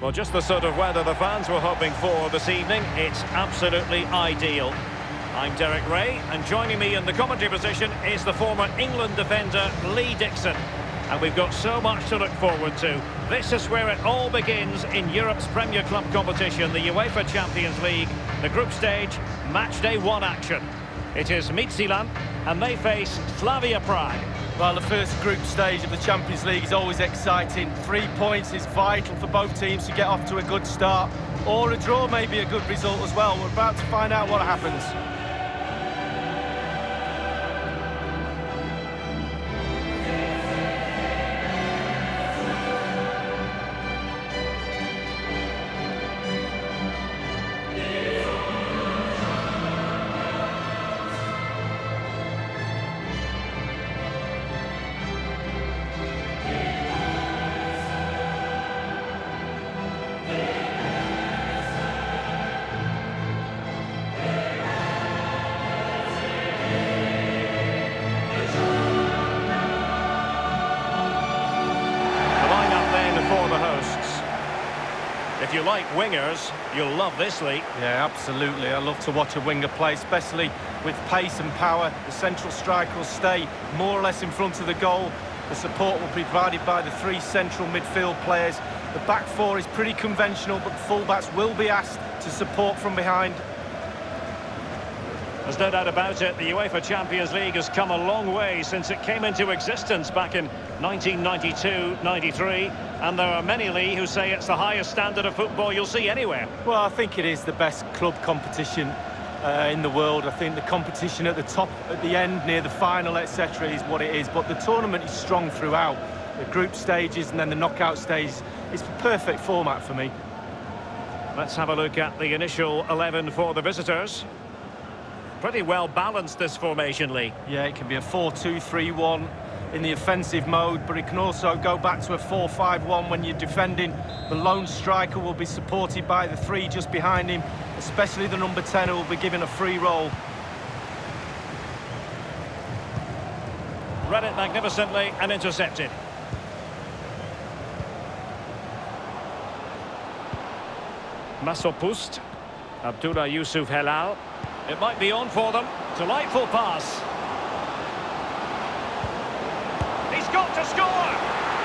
Well, just the sort of weather the fans were hoping for this evening. It's absolutely ideal. I'm Derek Ray, and joining me in the commentary position is the former England defender Lee Dixon. And we've got so much to look forward to. This is where it all begins in Europe's Premier Club competition, the UEFA Champions League, the group stage, match day 1 action. It is Midtjylland, and they face Slavia Prague. Well, the first group stage of the Champions League is always exciting. 3 points is vital for both teams to get off to a good start. Or a draw may be a good result as well. We're about to find out what happens. If you like wingers, you'll love this league. Yeah, absolutely. I love to watch a winger play, especially with pace and power. The central striker will stay more or less in front of the goal. The support will be provided by the 3 central midfield players. The back 4 is pretty conventional, but the fullbacks will be asked to support from behind. There's no doubt about it, the UEFA Champions League has come a long way since it came into existence back in 1992-93, and there are many, Lee, who say it's the highest standard of football you'll see anywhere. Well, I think it is the best club competition in the world. I think the competition at the top, at the end, near the final, etc. is what it is, but the tournament is strong throughout. The group stages and then the knockout stage is the perfect format for me. Let's have a look at the initial 11 for the visitors. Pretty well balanced, this formation, Lee. Yeah, it can be a 4-2-3-1 in the offensive mode, but it can also go back to a 4-5-1 when you're defending. The lone striker will be supported by the 3 just behind him, especially the number 10 who will be given a free roll. Read it magnificently and intercepted. Masopust, Abdullah Yusuf Helal. It might be on for them. Delightful pass. He's got to score!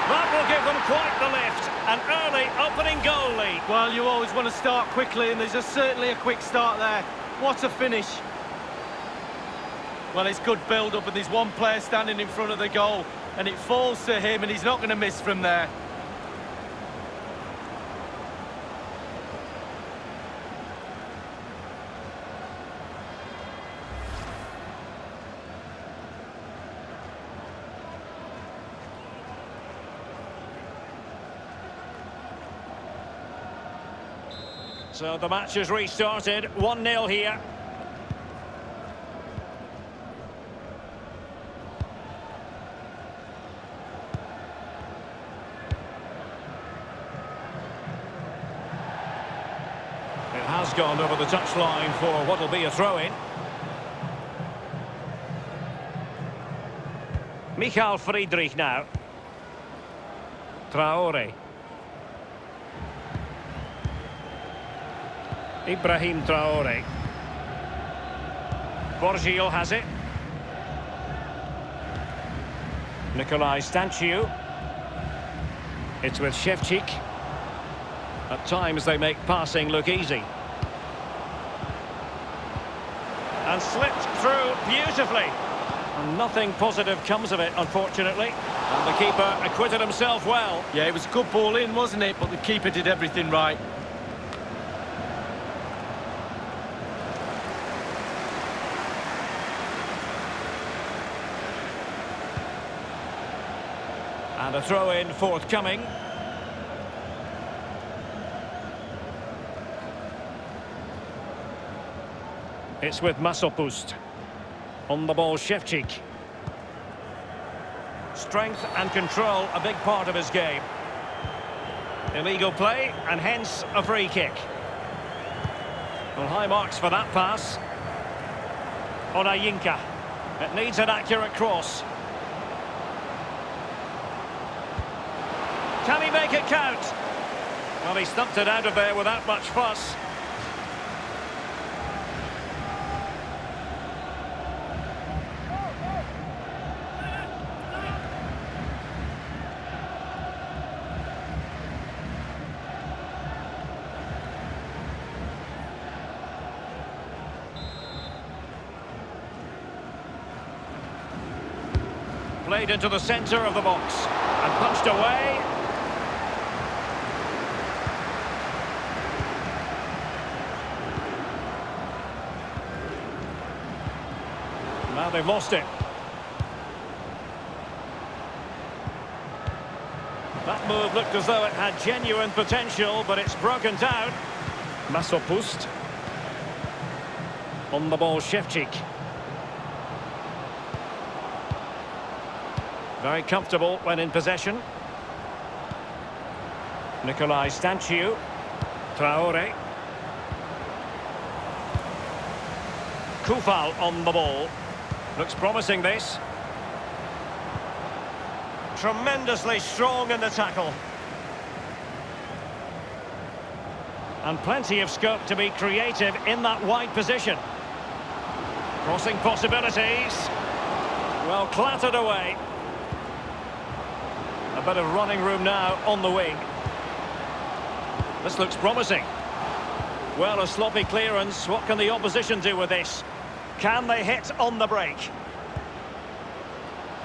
That will give them quite the lift. An early opening goal lead. Well, you always want to start quickly, and there's certainly a quick start there. What a finish. Well, it's good build-up, and there's one player standing in front of the goal, and it falls to him, and he's not going to miss from there. So the match has restarted, 1-0 here. It has gone over the touchline for what will be a throw-in. Michael Friedrich now. Traore. Ibrahim Traore. Borgio has it. Nikolai Stanciu. It's with Shevchik. At times they make passing look easy. And slipped through beautifully. And nothing positive comes of it, unfortunately. And the keeper acquitted himself well. Yeah, it was a good ball in, wasn't it? But the keeper did everything right. And a throw-in forthcoming. It's with Masopust. On the ball, Shevchik. Strength and control, a big part of his game. Illegal play, and hence a free kick. Well, high marks for that pass. Onayinka. It needs an accurate cross. Can he make it count? Well, he stumped it out of there without much fuss. Played into the centre of the box and punched away. Now they've lost it. That move looked as though it had genuine potential, but it's broken down. Masopust. On the ball, Shevchik. Very comfortable when in possession. Nikolai Stanciu. Traore. Kufal on the ball. Looks promising, this. Tremendously strong in the tackle. And plenty of scope to be creative in that wide position. Crossing possibilities. Well, clattered away. A bit of running room now on the wing. This looks promising. Well, a sloppy clearance. What can the opposition do with this? Can they hit on the break?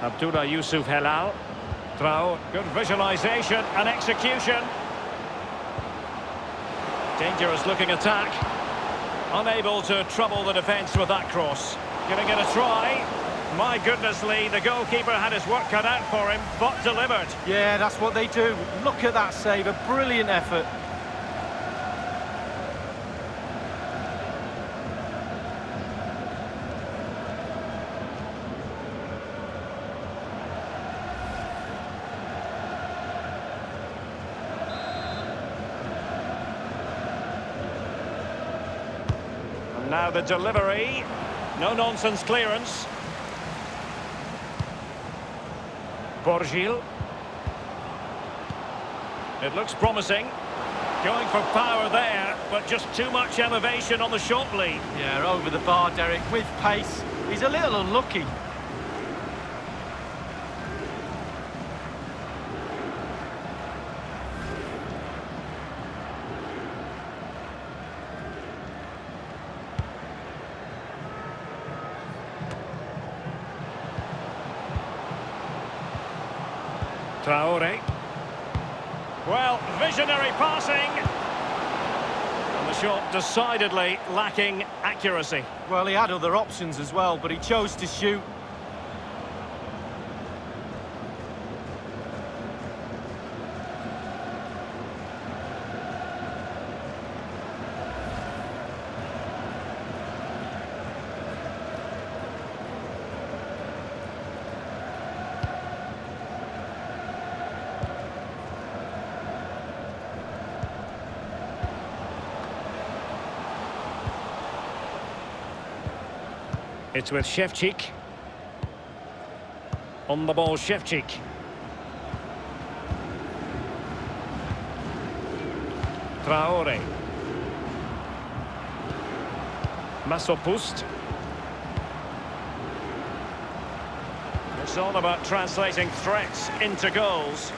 Abdullah Yusuf Helal. Throw. Good visualisation and execution. Dangerous looking attack. Unable to trouble the defence with that cross. Giving it a try. My goodness, Lee, the goalkeeper had his work cut out for him, but delivered. Yeah, that's what they do. Look at that save, a brilliant effort. And now the delivery. No-nonsense clearance. Borgil. It looks promising. Going for power there, but just too much elevation on the shot lead. Yeah, over the bar, Derek, with pace. He's a little unlucky. Traore. Well, visionary passing. And the shot decidedly lacking accuracy. Well, he had other options as well, but he chose to shoot. It's with Shevchik. On the ball, Shevchik. Traore. Masopust. It's all about translating threats into goals.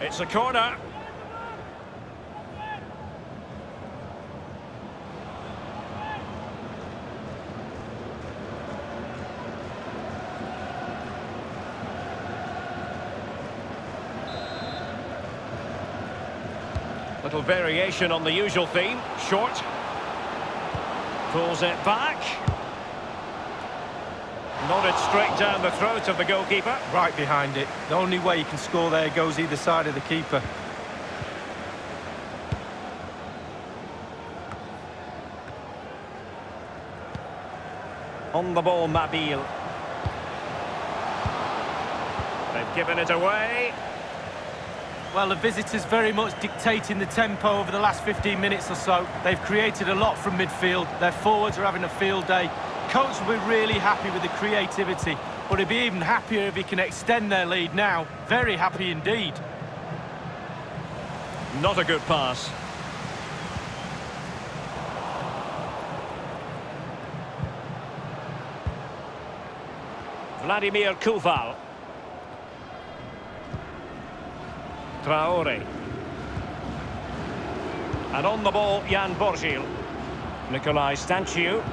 It's a corner. Little variation on the usual theme. Short. Pulls it back. Nodded straight down the throat of the goalkeeper. Right behind it. The only way you can score there goes either side of the keeper. On the ball, Mabil. They've given it away. Well, the visitors very much dictating the tempo over the last 15 minutes or so. They've created a lot from midfield. Their forwards are having a field day. Coach will be really happy with the creativity, but he'll be even happier if he can extend their lead now. Very happy indeed. Not a good pass. Vladimir Koval. Traore. And on the ball, Jan Borgil. Nikolai Stanciu.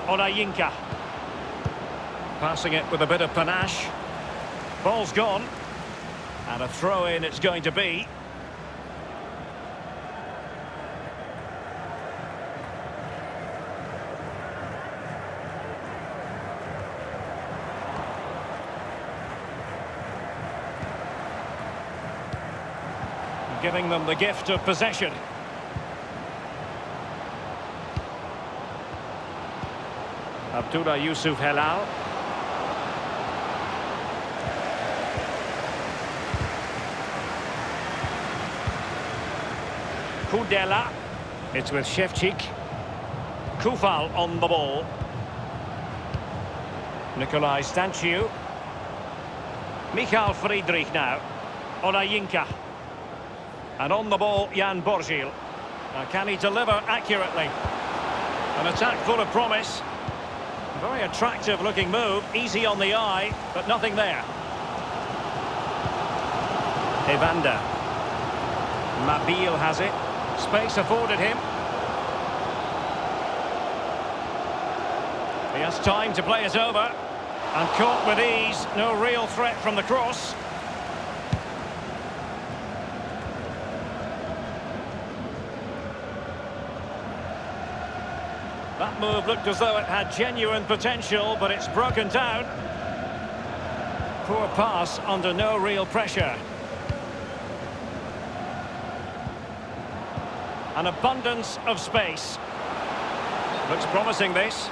Onayinka. Passing it with a bit of panache. Ball's gone. And a throw-in it's going to be. Giving them the gift of possession. Abdullah Yusuf Helal. Kudela. It's with Shevchik. Koval on the ball. Nikolai Stanciu. Michal Friedrich now. Onayinka. And on the ball, Jan Borgil. Now, can he deliver accurately? An attack full of promise. A very attractive looking move. Easy on the eye, but nothing there. Evander. Mabil has it. Space afforded him. He has time to play it over. And caught with ease. No real threat from the cross. That move looked as though it had genuine potential, but it's broken down. Poor pass under no real pressure. An abundance of space. Looks promising, this.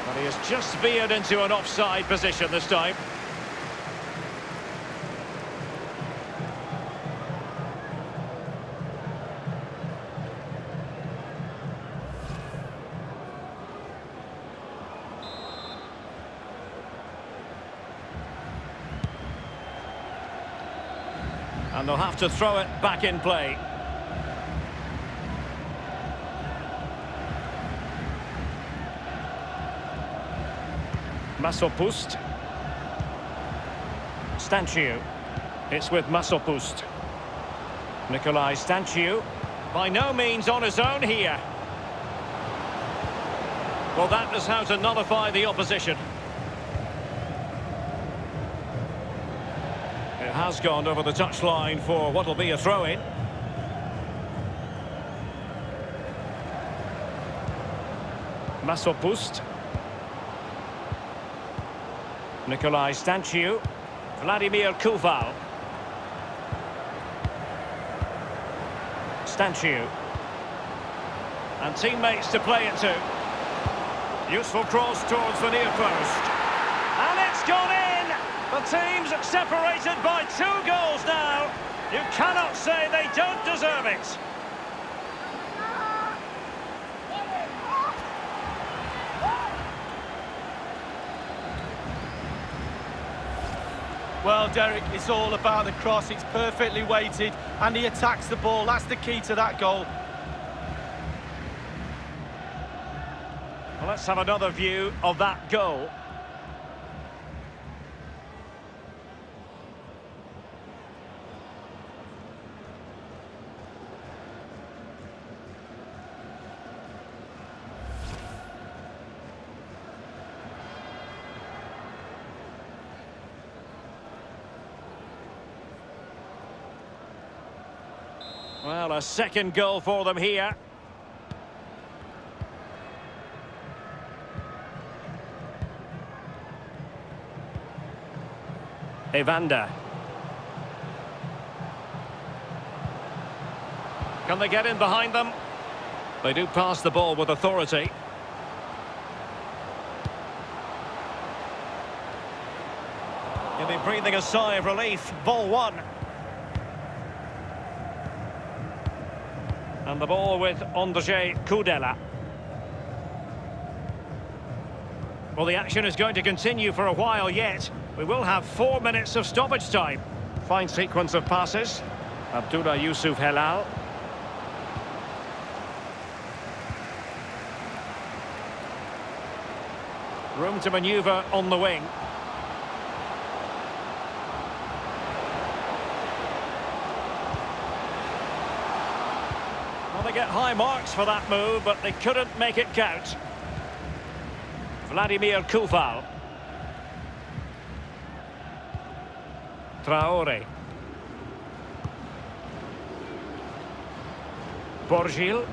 But he has just veered into an offside position this time. And they'll have to throw it back in play. Masopust. Stanciu. It's with Masopust. Nikolai Stanciu. By no means on his own here. Well, that is how to nullify the opposition. It has gone over the touchline for what will be a throw-in. Masopust. Nikolai Stanciu. Vladimir Koval. Stanciu. And teammates to play it to. Useful cross towards the near post. And it's gone in! The team's separated by 2 goals now. You cannot say they don't deserve it. Well, Derek, it's all about the cross. It's perfectly weighted and he attacks the ball. That's the key to that goal. Well, let's have another view of that goal. Well, a second goal for them here. Evander. Can they get in behind them? They do pass the ball with authority. You'll be breathing a sigh of relief. Ball one. And the ball with Ondřej Kudela. Well, the action is going to continue for a while yet. We will have 4 minutes of stoppage time. Fine sequence of passes. Abdullah Yusuf Helal. Room to manoeuvre on the wing. Well, they get high marks for that move, but they couldn't make it count. Vladimir Kufal. Traore. Borgil.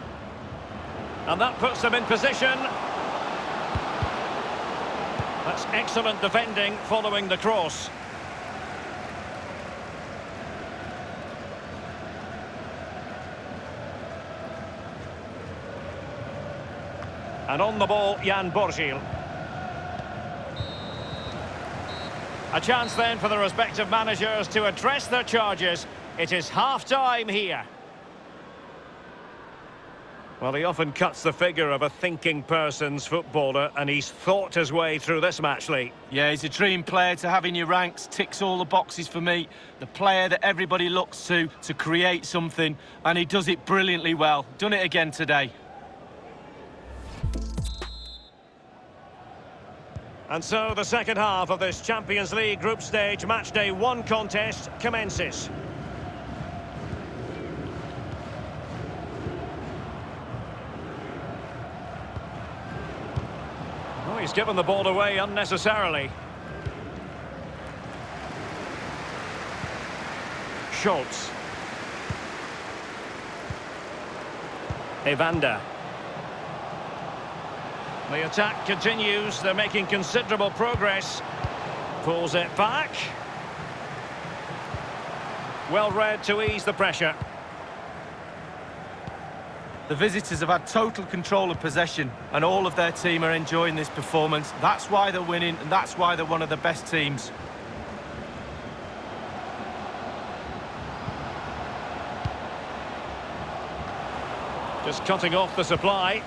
And that puts them in position. That's excellent defending following the cross. And on the ball, Jan Borgil. A chance then for the respective managers to address their charges. It is half-time here. Well, he often cuts the figure of a thinking person's footballer, and he's thought his way through this match, Lee. Yeah, he's a dream player to have in your ranks, ticks all the boxes for me. The player that everybody looks to create something, and he does it brilliantly well. Done it again today. And so the second half of this Champions League group stage matchday 1 contest commences. Oh, he's given the ball away unnecessarily. Schultz. Evander. The attack continues, they're making considerable progress. Pulls it back. Well read to ease the pressure. The visitors have had total control of possession, and all of their team are enjoying this performance. That's why they're winning, and that's why they're one of the best teams. Just cutting off the supply.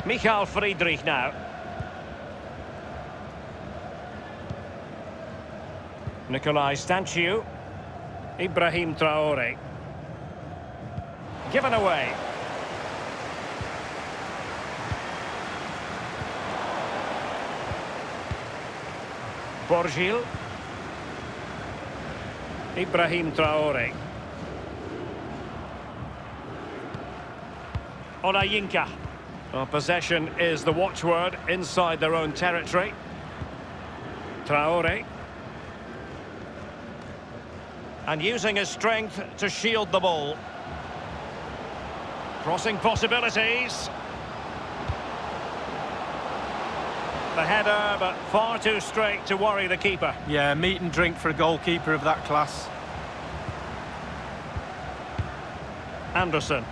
Michael Friedrich now. Nikolai Stanciu. Ibrahim Traore. Given away. Borgil. Ibrahim Traore. Olayinka. Well, possession is the watchword inside their own territory. Traore. And using his strength to shield the ball. Crossing possibilities. The header, but far too straight to worry the keeper. Yeah, meat and drink for a goalkeeper of that class. Anderson.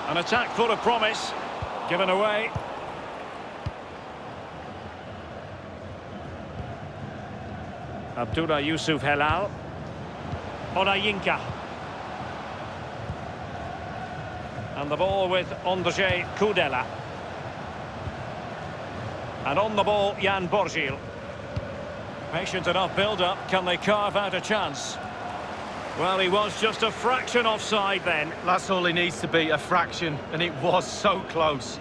An attack full of promise. Given away. Abdullah Yusuf Helal. Olayinka. And the ball with Ondřej Kudela. And on the ball, Jan Borgil. Patient enough build-up. Can they carve out a chance? Well, he was just a fraction offside then. That's all he needs to be, a fraction, and it was so close.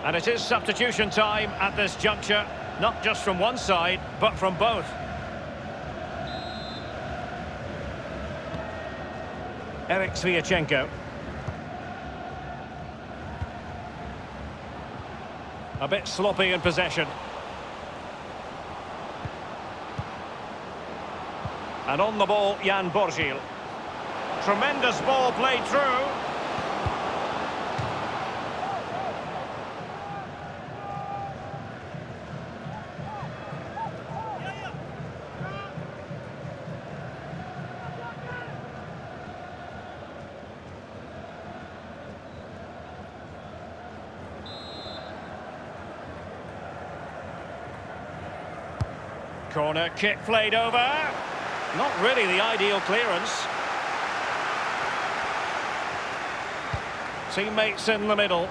And it is substitution time at this juncture, not just from one side, but from both. Eric Sviatchenko. A bit sloppy in possession. And on the ball, Jan Borgil. Tremendous ball played through. Corner kick played over. Not really the ideal clearance. Teammates in the middle.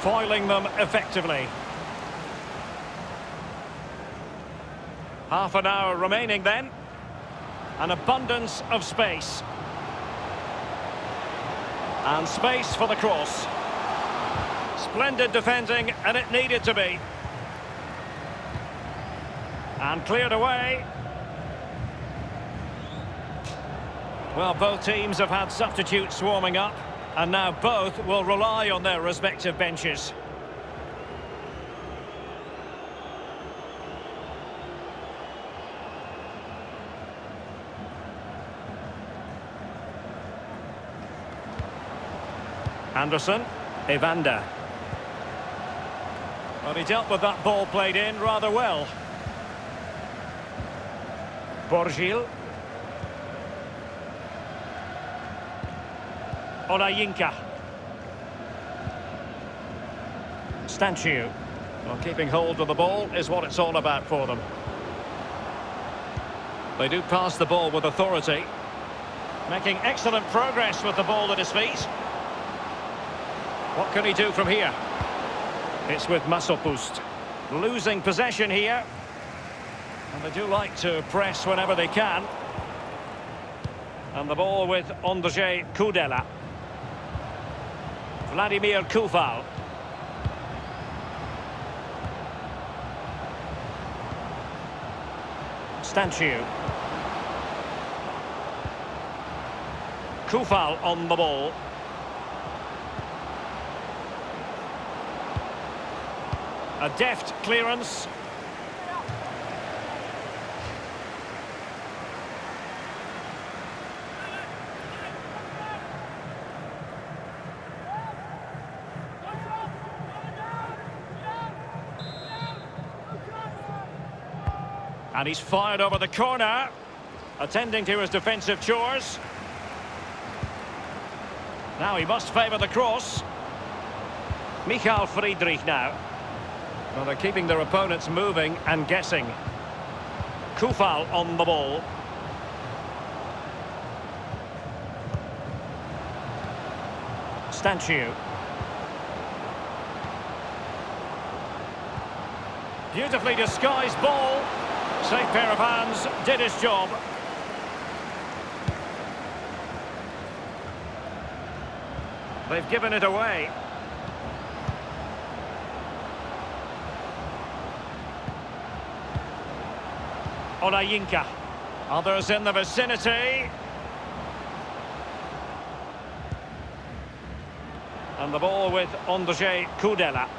foiling them effectively. Half an hour remaining then. An abundance of space. And space for the cross. Splendid defending, and it needed to be. And cleared away. Well, both teams have had substitutes warming up, and now both will rely on their respective benches. Anderson, Evander. Well, he dealt with that ball played in rather well. Borgil. Orajinka. Stanciu. Well, keeping hold of the ball is what it's all about for them. They do pass the ball with authority. Making excellent progress with the ball at his feet. What can he do from here? It's with Masopust. Losing possession here. And they do like to press whenever they can. And the ball with Ondřej Kudela. Vladimir Kufal. Stanciu. Kufal on the ball. A deft clearance. And he's fired over the corner, attending to his defensive chores. Now he must favour the cross. Michael Friedrich now. Well, they're keeping their opponents moving and guessing. Kufal on the ball. Stanciu. Beautifully disguised ball. Safe pair of hands, did his job. They've given it away. Orajinka. Others in the vicinity. And the ball with Ondřej Kudela.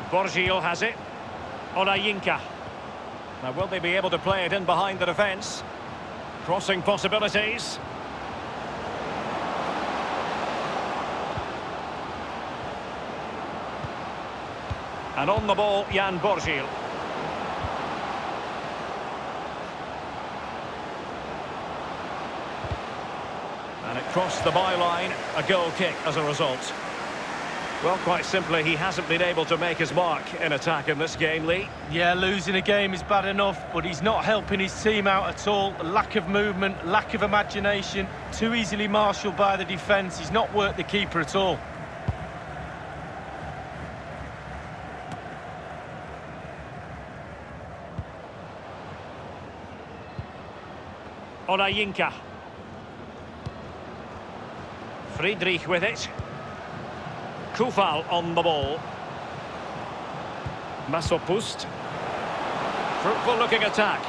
Borgil has it. Orajinka. Now, will they be able to play it in behind the defence? Crossing possibilities. And on the ball, Jan Borgil. And it crossed the byline, a goal kick as a result. Well, quite simply, he hasn't been able to make his mark in attack in this game, Lee. Yeah, losing a game is bad enough, but he's not helping his team out at all. Lack of movement, lack of imagination, too easily marshalled by the defence. He's not worked the keeper at all. Orajinka. Friedrich with it. Kufal on the ball. Masopust. Fruitful looking attack.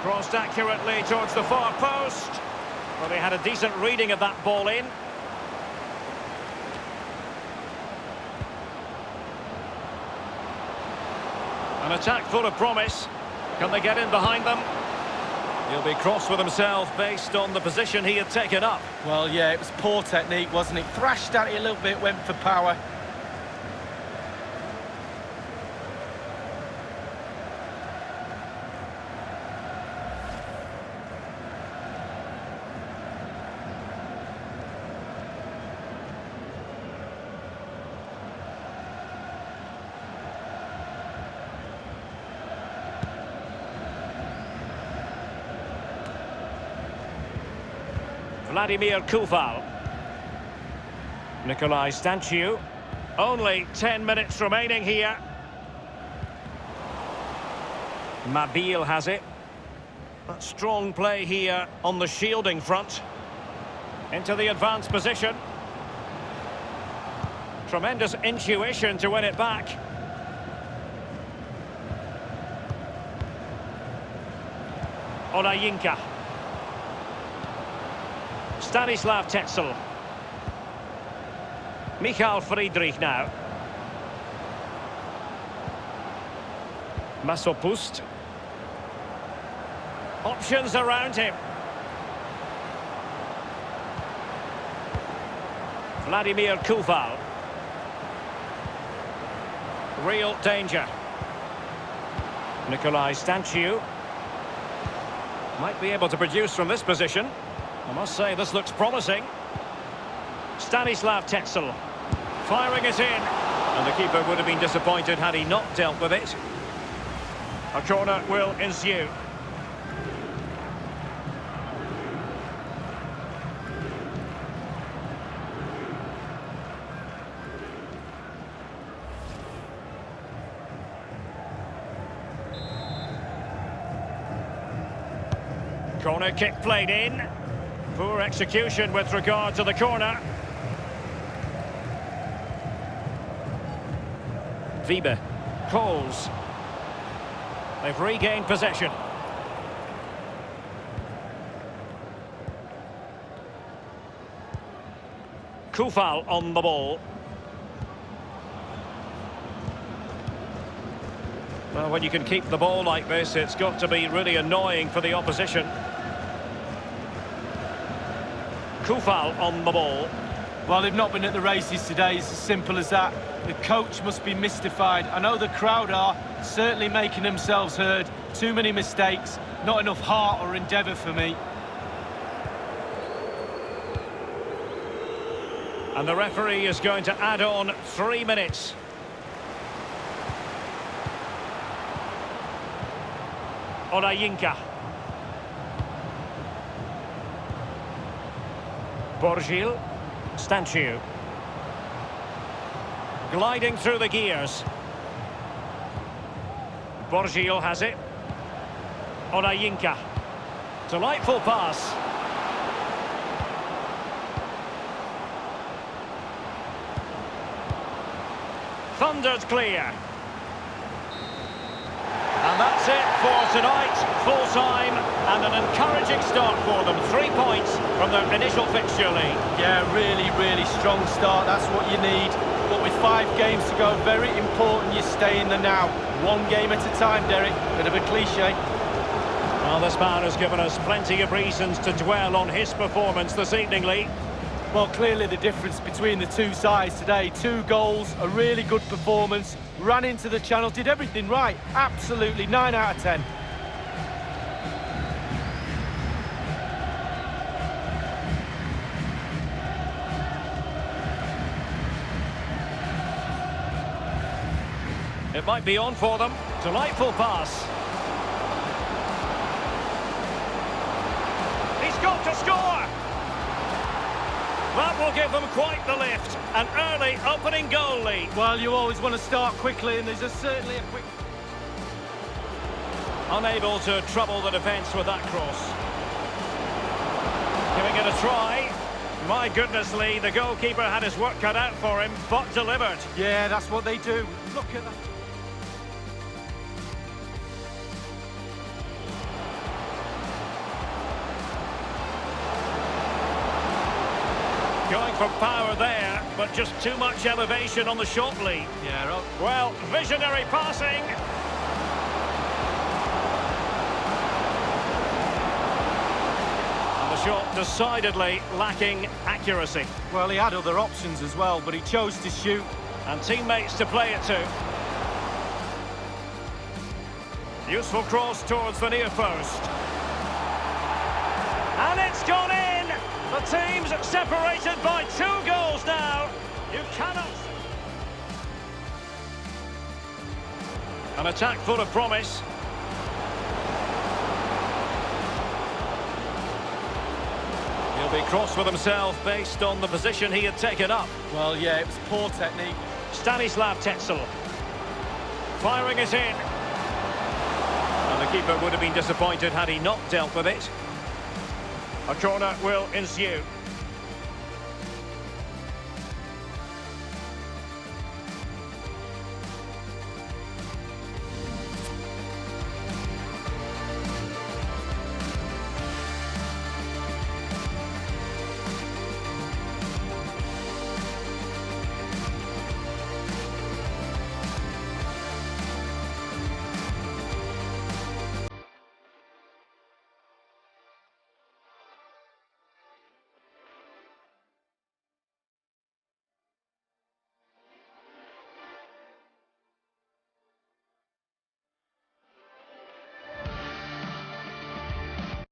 Crossed accurately towards the far post. Well, they had a decent reading of that ball in. An attack full of promise. Can they get in behind them? He'll be cross with himself based on the position he had taken up. Well, yeah, it was poor technique, wasn't it? Thrashed at it a little bit, went for power. Vladimir Kufal. Nikolai Stanciu. Only 10 minutes remaining here. Mabil has it. Strong play here on the shielding front. Into the advanced position. Tremendous intuition to win it back. Olajinka. Stanislav Tetzel. Michal Friedrich now. Masopust. Options around him. Vladimir Koval. Real danger. Nikolai Stanciu. Might be able to produce from this position. I must say this looks promising. Stanislav Tetzel. Firing it in. And the keeper would have been disappointed had he not dealt with it. A corner will ensue. Corner kick played in. Poor execution with regard to the corner. Wiebe. Coles. They've regained possession. Koval on the ball. Well, when you can keep the ball like this, it's got to be really annoying for the opposition. Koval on the ball. Well, they've not been at the races today, it's as simple as that. The coach must be mystified. I know the crowd are certainly making themselves heard. Too many mistakes, not enough heart or endeavour for me. And the referee is going to add on 3 minutes. Olajinka. Borgil. Stanciu. Gliding through the gears. Borgil has it. Olajinka. Delightful pass. Thundered clear. And that's it for tonight. Full time and an encouraging start for them. 3 points from their initial fixture lead. Yeah, really strong start. That's what you need. But with 5 games to go, very important you stay in the now. 1 game at a time, Derek. Bit of a cliche. Well, this man has given us plenty of reasons to dwell on his performance this evening, Lee. Well, clearly the difference between the two sides today. 2 goals, a really good performance. Ran into the channel, did everything right. Absolutely, 9 out of 10. It might be on for them. Delightful pass. He's got to score! That will give them quite the lift. An early opening goal lead. Well, you always want to start quickly, and there's certainly a quick... Unable to trouble the defence with that cross. Giving it a try. My goodness, Lee, the goalkeeper had his work cut out for him, but delivered. Yeah, that's what they do. Look at that. Going for power there, but just too much elevation on the shot lead. Yeah, well, visionary passing. And the shot decidedly lacking accuracy. Well, he had other options as well, but he chose to shoot. And teammates to play it to. Useful cross towards the near post. And it's gone in! The team's separated by 2 goals now. You cannot... An attack full of promise. He'll He'll be cross with himself based on the position he had taken up. Well, yeah, it was poor technique. Stanislav Tetzel. Firing it in. And the keeper would have been disappointed had he not dealt with it. A corner will ensue.